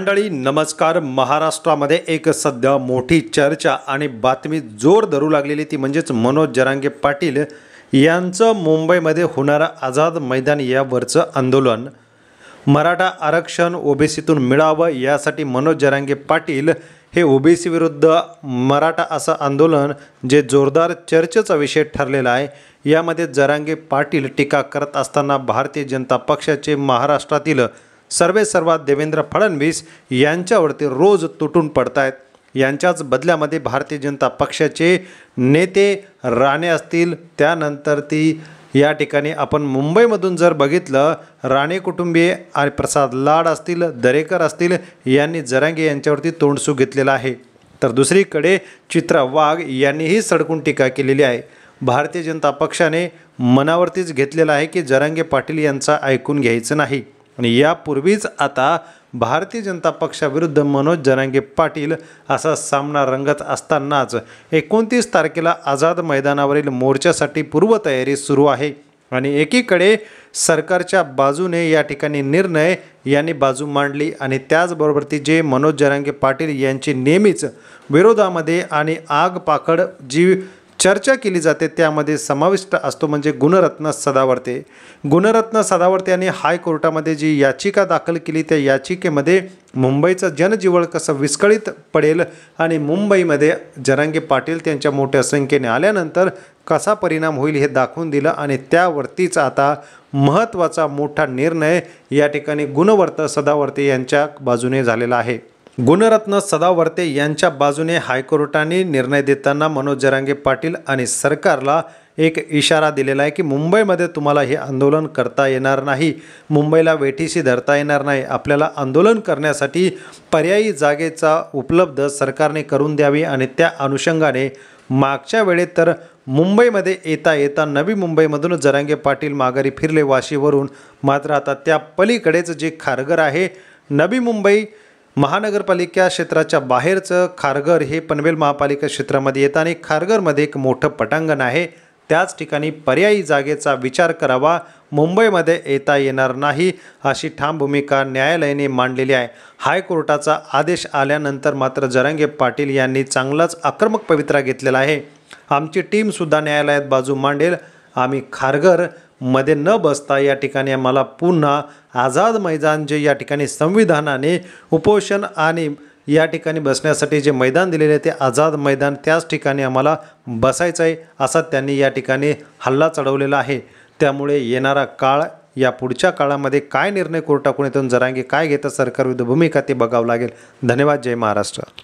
मंडळी नमस्कार। महाराष्ट्रामध्ये एक सध्या मोठी चर्चा आणि बातमी जोर धरू लागलेली ती म्हणजेच मनोज जरांगे पाटील यांचं मुंबईमध्ये होणारा आझाद मैदान यावरचं आंदोलन। मराठा आरक्षण ओबीसीतून मिळावं यासाठी मनोज जरांगे पाटील हे ओबीसी विरुद्ध मराठा असं आंदोलन जे जोरदार चर्चेचा विषय ठरलेला आहे। यामध्ये जरांगे पाटील टीका करत असताना भारतीय जनता पक्षाचे महाराष्ट्रातील सर्वेसर्वा देवेंद्र फडणवीस यांच्यावरती रोज तुटून पडतायत। यांच्याच बदल्यामध्ये भारतीय जनता पक्षाचे नेते राणे असतील, त्यानंतर ती या ठिकाणी आपण मुंबईमधून जर बघितलं राणे कुटुंबीय आणि प्रसाद लाड असतील, दरेकर असतील यांनी जरांगे यांच्यावरती तोंडसू घेतलेला आहे। तर दुसरीकडे चित्रा वाघ यांनीही सडकून टीका केलेली आहे। भारतीय जनता पक्षाने मनावरतीच घेतलेला आहे की जरांगे पाटील यांचा ऐकून घ्यायचं नाही आणि यापूर्वीच आता भारतीय जनता पक्षाविरुद्ध मनोज जरांगे पाटील असा सामना रंगत असतानाच 29 तारखेला आझाद मैदानावरील मोर्चासाठी पूर्वतयारी सुरू आहे आणि एकीकडे सरकारच्या बाजूने या ठिकाणी निर्णय यांनी बाजू मांडली आणि त्याचबरोबर ती जे मनोज जरांगे पाटील यांची नेहमीच विरोधामध्ये आणि आग पाखड जी चर्चा केली जाते त्यामध्ये समाविष्ट असतो म्हणजे गुणरत्न सदावर्ते। गुणरत्न सदावर्ते यांनी हायकोर्टामध्ये जी याचिका दाखल केली त्या याचिकेमध्ये मुंबईचं जनजीवन कसं विस्कळीत पडेल आणि मुंबईमध्ये जरांगे पाटील त्यांच्या मोठ्या संख्येने आल्यानंतर कसा परिणाम होईल हे दाखवून दिलं आणि त्यावरतीच आता महत्त्वाचा मोठा निर्णय या ठिकाणी गुणरत्न सदावर्ते यांच्या बाजूने झालेला आहे। गुणरत्न सदावर्ते यांच्या बाजूने हायकोर्टाने निर्णय देताना मनोज जरांगे पाटील आणि सरकारला एक इशारा दिलेला आहे की मुंबईमध्ये तुम्हाला हे आंदोलन करता येणार नाही, मुंबईला वेठीशी धरता येणार नाही। आपल्याला आंदोलन करण्यासाठी पर्यायी जागेचा उपलब्ध सरकारने करून द्यावी आणि त्या अनुषंगाने मागच्या वेळेत तर मुंबईमध्ये येता नवी मुंबईमधून जरांगे पाटील माघारी फिरले वाशीवरून, मात्र आता त्या पलीकडेच जे खारघर आहे नवी मुंबई महानगरपालिका क्षेत्राच्या बाहेरचं खारघर हे पनवेल महापालिका क्षेत्रामध्ये येतं आणि खारघरमध्ये एक मोठं पटांगण आहे। त्याच ठिकाणी पर्यायी जागेचा विचार करावा, मुंबईमध्ये येता येणार नाही अशी ठाम भूमिका न्यायालयाने मांडलेली आहे। हायकोर्टाचा आदेश आल्यानंतर मात्र जरांगे पाटील यांनी चांगलाच आक्रमक पवित्रा घेतलेला आहे। आमची टीमसुद्धा न्यायालयात बाजू मांडेल, आम्ही खारघर मध्ये न बसता या ठिकाणी आम्हाला पुन्हा आझाद मैदान जे या ठिकाणी संविधानाने उपोषण आणि या ठिकाणी बसण्यासाठी जे मैदान दिलेले आहे ते आझाद मैदान त्याच ठिकाणी आम्हाला बसायचं आहे असा त्यांनी या ठिकाणी हल्ला चढवलेला आहे। त्यामुळे येणारा काळ या पुढच्या काळामध्ये काय निर्णय कोर्टाकडून येतो, जरांगे काय घेतं, सरकारविरुद्ध भूमिका ते बघावं लागेल। धन्यवाद। जय महाराष्ट्र।